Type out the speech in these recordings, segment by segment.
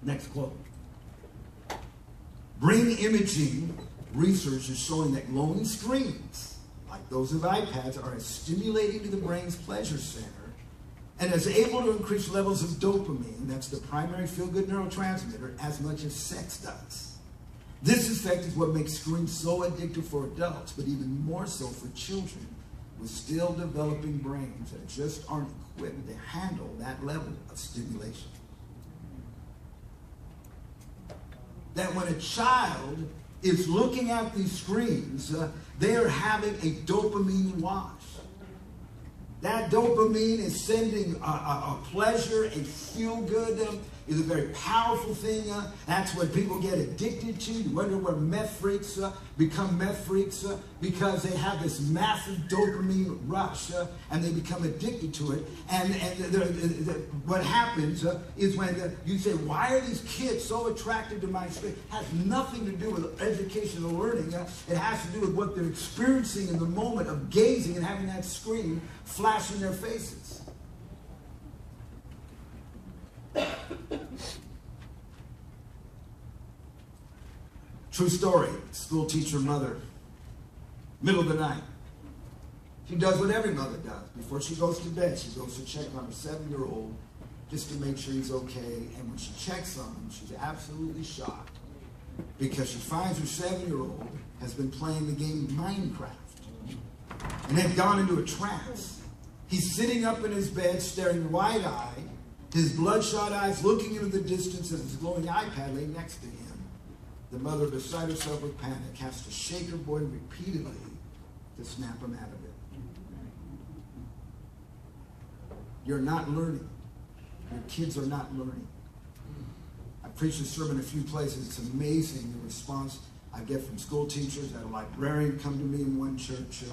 Next quote. Brain imaging research is showing that glowing screens, like those of iPads, are as stimulating to the brain's pleasure center and is able to increase levels of dopamine, that's the primary feel-good neurotransmitter, as much as sex does. This effect is what makes screens so addictive for adults, but even more so for children with still developing brains that just aren't equipped to handle that level of stimulation. That when a child is looking at these screens, they are having a dopamine wash. That dopamine is sending a pleasure, a feel-good, is a very powerful thing. That's what people get addicted to. You wonder where meth freaks become meth freaks because they have this massive dopamine rush and they become addicted to it. And what happens is when you say, why are these kids so attracted to my screen? It has nothing to do with education or learning. It has to do with what they're experiencing in the moment of gazing and having that screen flash in their faces. True story. School teacher mother, middle of the night. She does what every mother does. Before she goes to bed, she goes to check on her 7-year-old just to make sure he's okay. And when she checks on him, she's absolutely shocked because she finds her 7-year-old has been playing the game Minecraft and had gone into a trance. He's sitting up in his bed, staring wide-eyed, his bloodshot eyes looking into the distance as his glowing iPad lay next to him. The mother, beside herself with panic, has to shake her boy repeatedly to snap him out of it. You're not learning. Your kids are not learning. I preached a sermon a few places. It's amazing the response I get from school teachers. I had a librarian come to me in one church,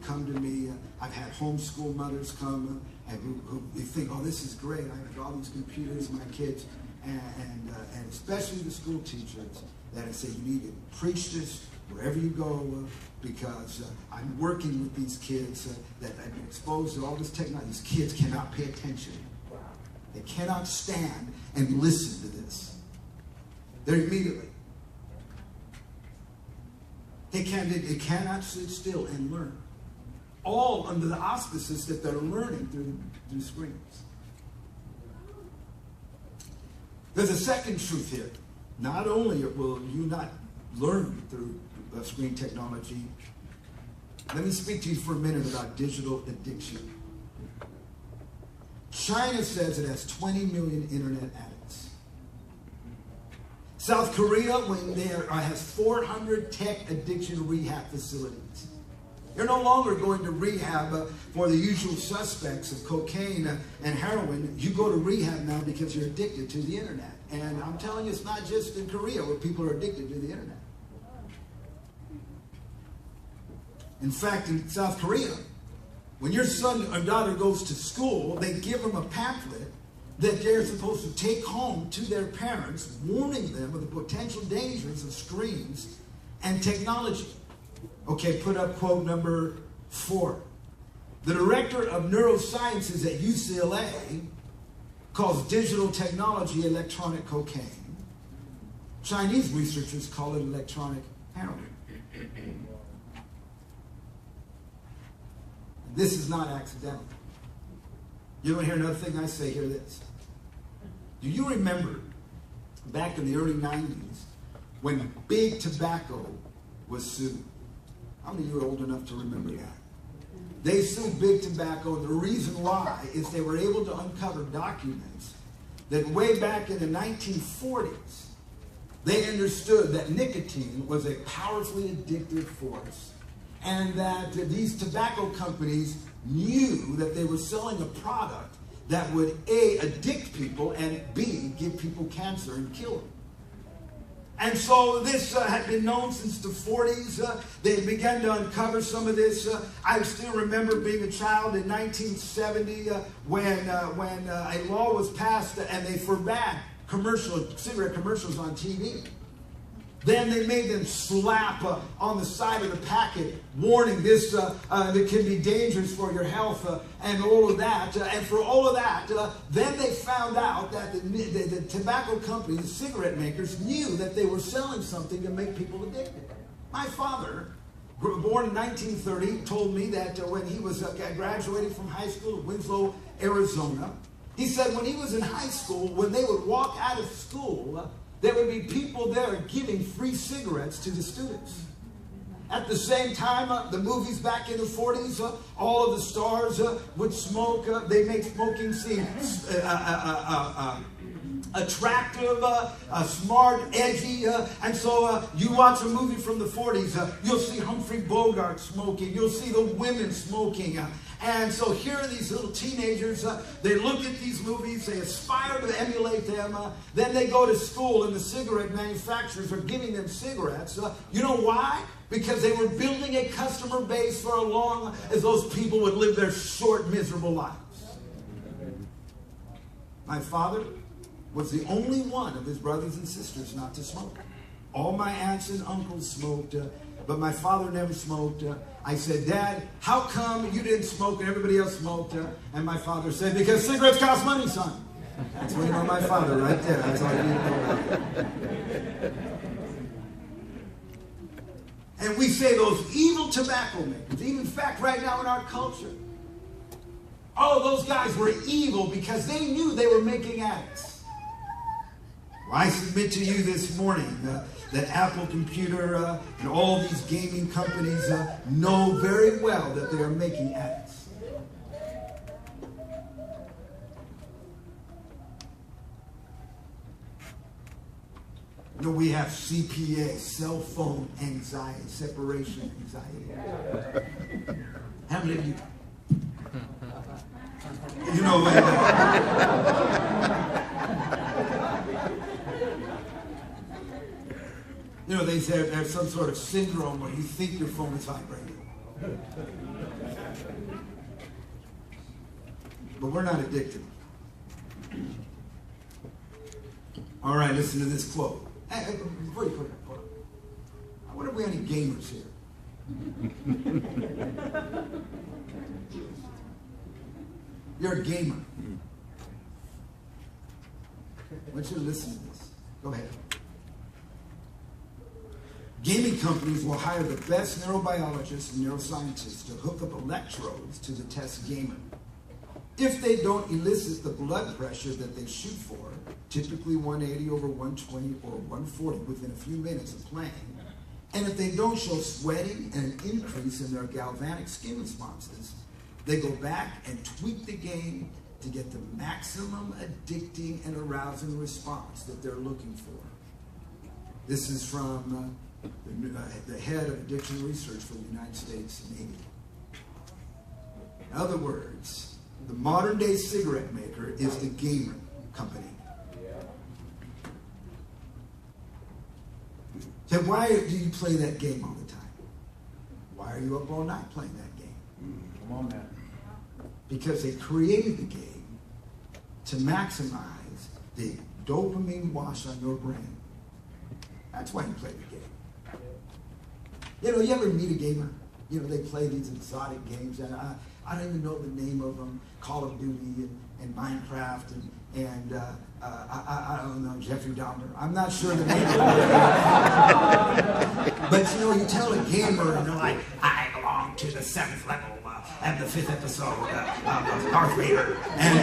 come to me. I've had homeschool mothers come and who think, oh, this is great. I have all these computers, my kids, and especially the school teachers that I say, you need to preach this wherever you go because I'm working with these kids that have been exposed to all this technology. These kids cannot pay attention. They cannot stand and listen to this. They're immediately. They cannot sit still and learn. All under the auspices that they're learning through screens. There's a second truth here. Not only will you not learn through screen technology, let me speak to you for a minute about digital addiction. China says it has 20 million internet addicts. South Korea has 400 tech addiction rehab facilities. You're no longer going to rehab for the usual suspects of cocaine and heroin. You go to rehab now because you're addicted to the internet. And I'm telling you, it's not just in Korea where people are addicted to the internet. In fact, in South Korea, when your son or daughter goes to school, they give them a pamphlet that they're supposed to take home to their parents, warning them of the potential dangers of screens and technology. Okay, put up quote number 4. The director of neurosciences at UCLA calls digital technology electronic cocaine. Chinese researchers call it electronic heroin. This is not accidental. You don't hear another thing I say, hear this. Do you remember back in the early 90s when big tobacco was sued? How many of you are old enough to remember that? They sued big tobacco, and the reason why is they were able to uncover documents that way back in the 1940s, they understood that nicotine was a powerfully addictive force, and that these tobacco companies knew that they were selling a product that would A, addict people, and B, give people cancer and kill them. And so this had been known since the 40s. They began to uncover some of this. I still remember being a child in 1970 when a law was passed and they forbade cigarette commercials on TV. Then they made them slap on the side of the packet, warning this that can be dangerous for your health and all of that. And for all of that, then they found out that the tobacco companies, the cigarette makers, knew that they were selling something to make people addicted. My father, born in 1930, told me that when he was graduating from high school in Winslow, Arizona, he said when he was in high school, when they would walk out of school, there would be people there giving free cigarettes to the students. At the same time, the movies back in the 40s, all of the stars would smoke. They make smoking seem attractive, smart, edgy. And so you watch a movie from the 40s, you'll see Humphrey Bogart smoking. You'll see the women smoking. And so here are these little teenagers. They look at these movies. They aspire to emulate them. Then they go to school, and the cigarette manufacturers are giving them cigarettes. You know why? Because they were building a customer base for as long as those people would live their short, miserable lives. My father was the only one of his brothers and sisters not to smoke. All my aunts and uncles smoked, but my father never smoked. I said, Dad, how come you didn't smoke and everybody else smoked? And my father said, because cigarettes cost money, son. That's what you know my father right there. That's all you need to know. And we say those evil tobacco makers, even in fact right now in our culture, oh, those guys were evil because they knew they were making addicts. Well, I submit to you this morning that Apple Computer and all these gaming companies know very well that they are making addicts. You know, we have CPA, cell phone anxiety, separation anxiety. How many of you? You know, you know, they say there's some sort of syndrome where you think your phone is vibrating. But we're not addicted. All right, listen to this quote. Hey, before you put it up, I wonder if we have any gamers here. You're a gamer. I want you to listen to this. Go ahead. Gaming companies will hire the best neurobiologists and neuroscientists to hook up electrodes to the test gamer. If they don't elicit the blood pressure that they shoot for, typically 180 over 120 or 140 within a few minutes of playing, and if they don't show sweating and an increase in their galvanic skin responses, they go back and tweak the game to get the maximum addicting and arousing response that they're looking for. This is from the head of addiction research for the United States Navy. In other words, the modern day cigarette maker is the gamer company. So why do you play that game all the time? Why are you up all night playing that game? Come on, man. Because they created the game to maximize the dopamine wash on your brain. That's why you play the game. You know, you ever meet a gamer? You know, they play these exotic games, and I don't even know the name of them, Call of Duty and Minecraft, and I don't know, Jeffrey Dahmer. I'm not sure the name of them. But, you know, you tell a gamer, and they're like, I belong to the 7th level and the 5th episode of Darth Vader. And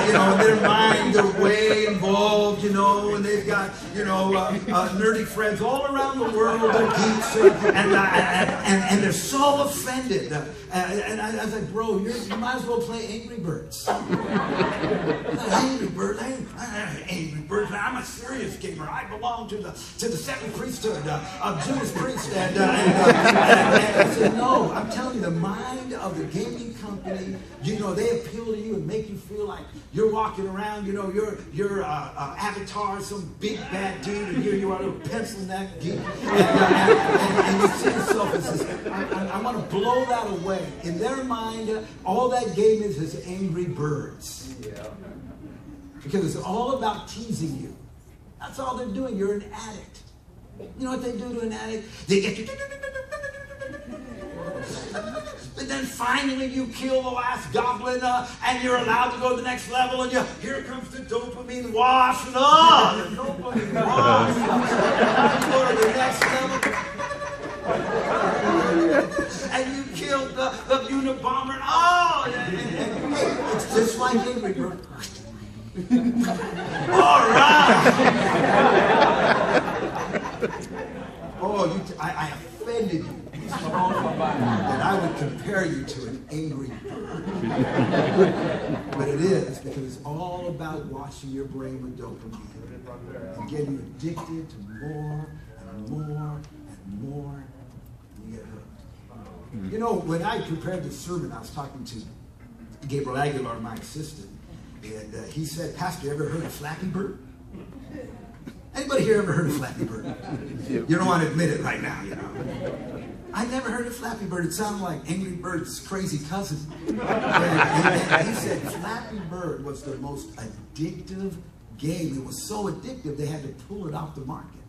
you know, their mind, they're way involved, you know, and they've got, you know, nerdy friends all around the world, they're geeks, and they're so offended. And I was like, bro, you might as well play Angry Birds. Angry Birds, Angry Birds. I'm a serious gamer. I belong to the second priesthood of Judas Priest. And I said, no, I'm telling you, the mind of the gaming company, you know, they appeal to you and make you feel like you're walking around, you know, your avatar, some big bad dude, and here you are, a little pencil neck geek. And you see yourself as this, I want to blow that away. In their mind, all that game is Angry Birds. Yeah. Because it's all about teasing you. That's all they're doing. You're an addict. You know what they do to an addict? They get you. And then finally you kill the last goblin and you're allowed to go to the next level, and here comes the dopamine wash, and the dopamine wash. You go to the next level and you killed the Unabomber. And hey, it's just like Angry Bird. All right. Oh, I offended you. That I would compare you to an angry bird. But it is, because it's all about washing your brain with dopamine and getting addicted to more and more and more, and you get hooked. You know, when I prepared this sermon, I was talking to Gabriel Aguilar, my assistant, and he said, "Pastor, you ever heard of Flappy Bird?" Anybody here ever heard of Flappy Bird? You don't want to admit it right now, you know. I never heard of Flappy Bird. It sounded like Angry Bird's crazy cousin. And he said Flappy Bird was the most addictive game. It was so addictive they had to pull it off the market.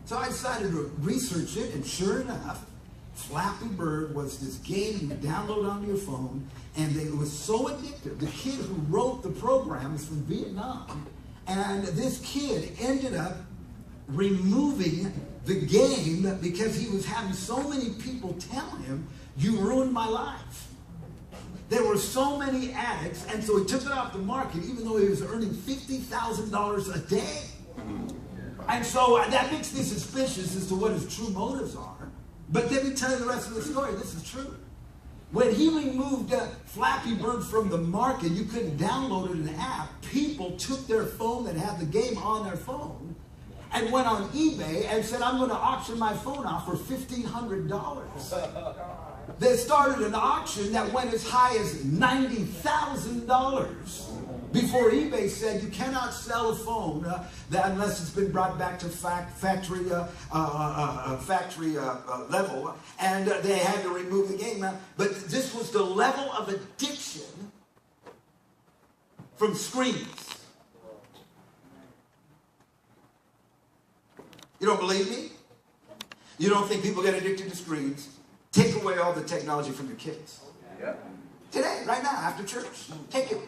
So I decided to research it, and sure enough, Flappy Bird was this game you download onto your phone, and it was so addictive. The kid who wrote the program is from Vietnam, and this kid ended up removing the game because he was having so many people tell him, "You ruined my life." There were so many addicts, and so he took it off the market, even though he was earning $50,000 a day. And so that makes me suspicious as to what his true motives are. But let me tell you the rest of the story. This is true. When he removed Flappy Bird from the market, you couldn't download it in an app. People took their phone that had the game on their phone and went on eBay and said, "I'm going to auction my phone off for $1,500. They started an auction that went as high as $90,000 before eBay said you cannot sell a phone that unless it's been brought back to factory level, and they had to remove the game. But this was the level of addiction from screens. You don't believe me? You don't think people get addicted to screens? Take away all the technology from your kids. Yeah. Today, right now, after church. Take it.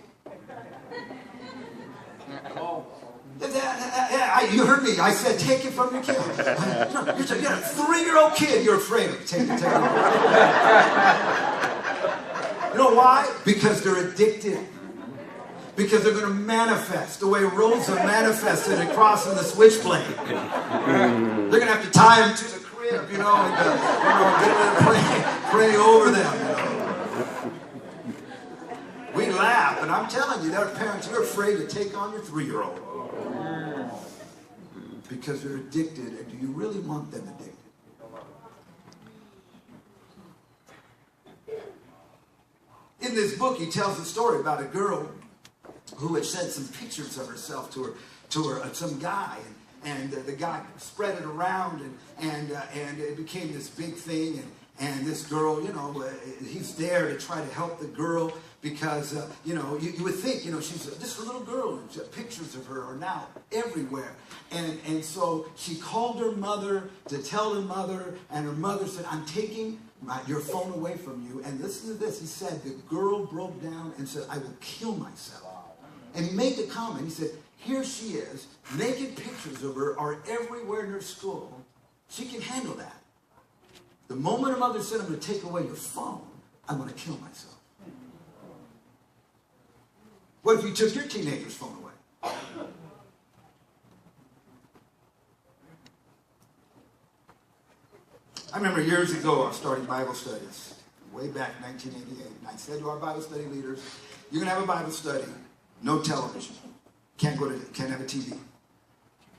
You heard me. I said take it from your kid. You're a 3-year-old kid. You're afraid of. Take it. You know why? Because they're addicted. Because they're going to manifest the way Rosa manifested at crossing the switchblade. They're going to have to tie them to the crib, you know, and pray over them. You know. We laugh, and I'm telling you, there are parents, you're afraid to take on your 3-year-old because they're addicted. And do you really want them addicted? In this book, he tells a story about a girl who had sent some pictures of herself to some guy, and the guy spread it around, and it became this big thing, and this girl, you know, he's there to try to help the girl because, you know, you would think, you know, she's just a little girl, and pictures of her are now everywhere, and so she called her mother to tell her mother, and her mother said, "I'm taking your phone away from you." And listen to this, he said, the girl broke down and said, "I will kill myself." And he made the comment, he said, "Here she is, naked pictures of her are everywhere in her school. She can handle that. The moment her mother said, 'I'm going to take away your phone,' I'm going to kill myself." What if you took your teenager's phone away? I remember years ago, I was starting Bible studies, way back in 1988. And I said to our Bible study leaders, "You're going to have a Bible study. No television. Can't have a TV."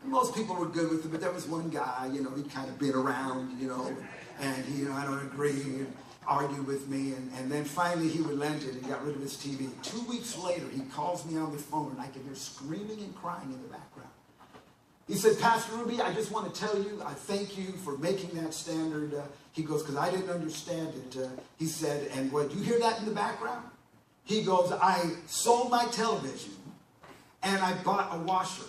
And most people were good with it, but there was one guy, you know, he'd kind of been around, you know, and he, you know, I don't agree, and argued with me, and then finally he relented and got rid of his TV. 2 weeks later, he calls me on the phone, and I can hear screaming and crying in the background. He said, "Pastor Ruby, I just want to tell you, I thank you for making that standard." He goes, "Because I didn't understand it." He said, "And what, you hear that in the background?" He goes, "I sold my television and I bought a washer."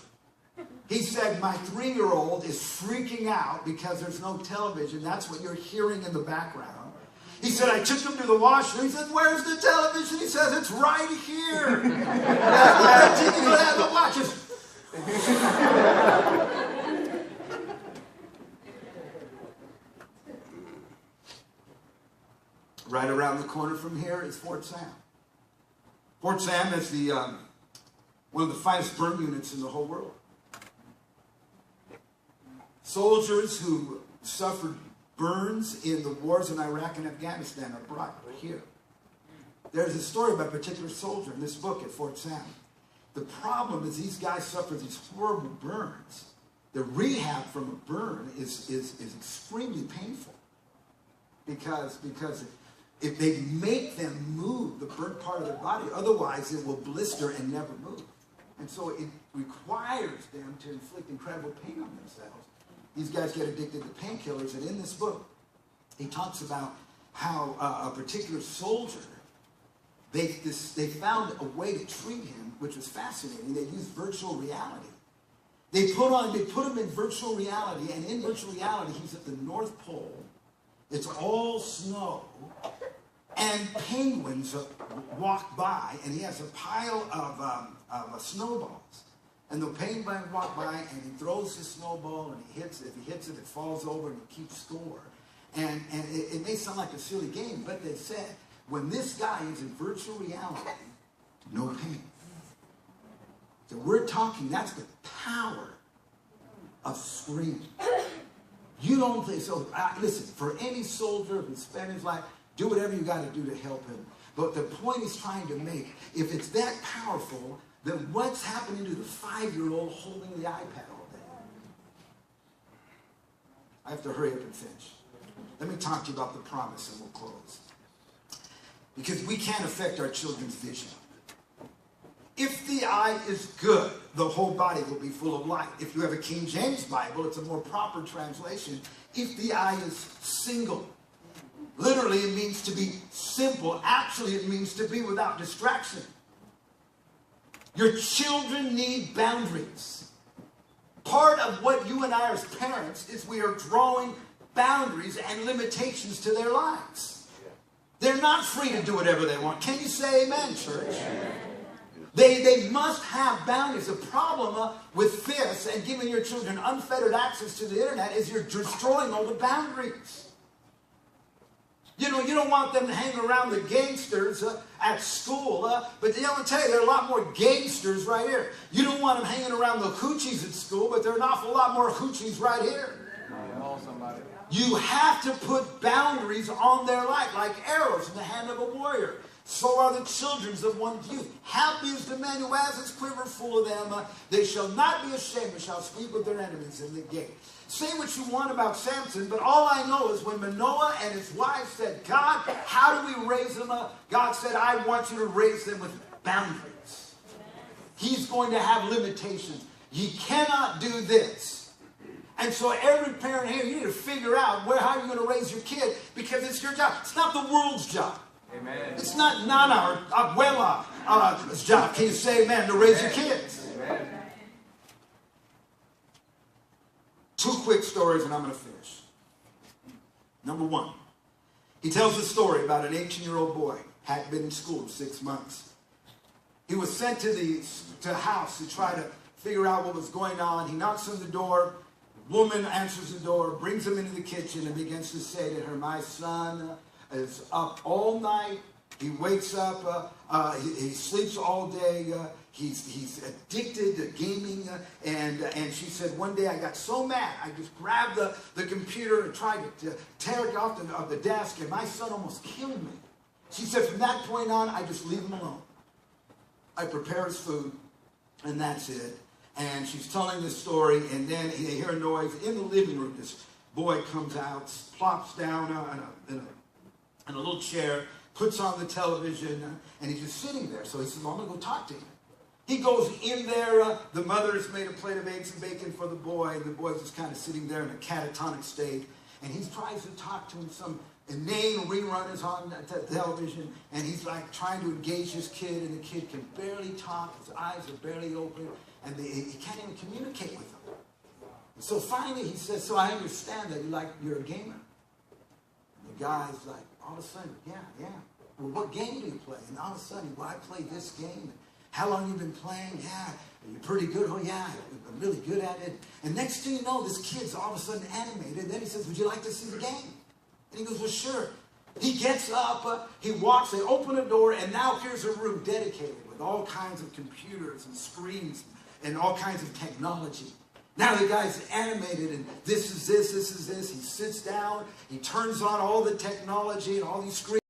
He said, my 3-year-old is freaking out because there's no television. That's what you're hearing in the background. He said, I took him to the washroom. He said, where's the television? He says, it's right here. Watch it. Right around the corner from here is Fort Sam. Fort Sam is the one of the finest burn units in the whole world. Soldiers who suffered burns in the wars in Iraq and Afghanistan are brought here. There's a story about a particular soldier in this book at Fort Sam. The problem is these guys suffer these horrible burns. The rehab from a burn is extremely painful because if they make them move the burnt part of their body, otherwise it will blister and never move. And so it requires them to inflict incredible pain on themselves. These guys get addicted to painkillers, and in this book, he talks about how a particular soldier, they found a way to treat him, which was fascinating. They used virtual reality. They put him in virtual reality, and in virtual reality, he's at the North Pole. It's all snow, and penguins walk by, and he has a pile of snowballs. And the penguin walk by, and he throws his snowball, and he hits it. If he hits it, it falls over, and he keeps score. And it may sound like a silly game, but they said, when this guy is in virtual reality, no pain. So we're talking, that's the power of screaming. You don't think so. Listen, for any soldier who spent his life, do whatever you got to do to help him. But the point he's trying to make, if it's that powerful, then what's happening to the 5-year-old holding the iPad all day? I have to hurry up and finish. Let me talk to you about the promise and we'll close. Because we can't affect our children's vision. If the eye is good, the whole body will be full of light. If you have a King James Bible, it's a more proper translation. If the eye is single, literally it means to be simple. Actually, it means to be without distraction. Your children need boundaries. Part of what you and I as parents is we are drawing boundaries and limitations to their lives. They're not free to do whatever they want. Can you say amen, church? Amen. They must have boundaries. The problem with this and giving your children unfettered access to the internet is you're destroying all the boundaries. You know, you don't want them to hang around the gangsters at school, but I'm going to tell you, there are a lot more gangsters right here. You don't want them hanging around the hoochies at school, but there are an awful lot more hoochies right here. You have to put boundaries on their life, like arrows in the hand of a warrior. So are the children of one's youth. Happy is the man who has his quiver full of them. They shall not be ashamed, but shall speak with their enemies in the gate. Say what you want about Samson, but all I know is when Manoah and his wife said, God, how do we raise them up? God said, I want you to raise them with boundaries. He's going to have limitations. You cannot do this. And so every parent here, you need to figure out how you're going to raise your kid, because it's your job. It's not the world's job. Amen. It's not our abuela's job. Can you say amen? To raise your kids. Amen. 2 quick stories and I'm going to finish. Number 1. He tells a story about an 18-year-old boy. Hadn't been in school in 6 months. He was sent to the house to try to figure out what was going on. He knocks on the door. The woman answers the door, brings him into the kitchen and begins to say to her, my son is up all night. He wakes up. He sleeps all day. He's addicted to gaming. And she said, one day I got so mad, I just grabbed the computer and tried to tear it off the desk, and my son almost killed me. She said, from that point on, I just leave him alone. I prepare his food, and that's it. And she's telling this story, and then they hear a noise in the living room. This boy comes out, plops down in a little chair, puts on the television, and he's just sitting there. So he says, well, I'm going to go talk to him. He goes in there. The mother has made a plate of eggs and bacon for the boy, and the boy's just kind of sitting there in a catatonic state. And he tries to talk to him. Some inane rerun is on television, and he's like trying to engage his kid, and the kid can barely talk. His eyes are barely open, and he can't even communicate with him. So finally he says, so I understand that you're a gamer. And the guy's like, all of a sudden, yeah. Well, what game do you play? And all of a sudden, well, I play this game. How long have you been playing? Yeah. Are you pretty good? Oh, yeah. I'm really good at it. And next thing you know, this kid's all of a sudden animated. And then he says, would you like to see the game? And he goes, well, sure. He gets up, he walks, they open a door, and now here's a room dedicated with all kinds of computers and screens and all kinds of technology. Now the guy's animated, and this is this. He sits down, he turns on all the technology and all these screens.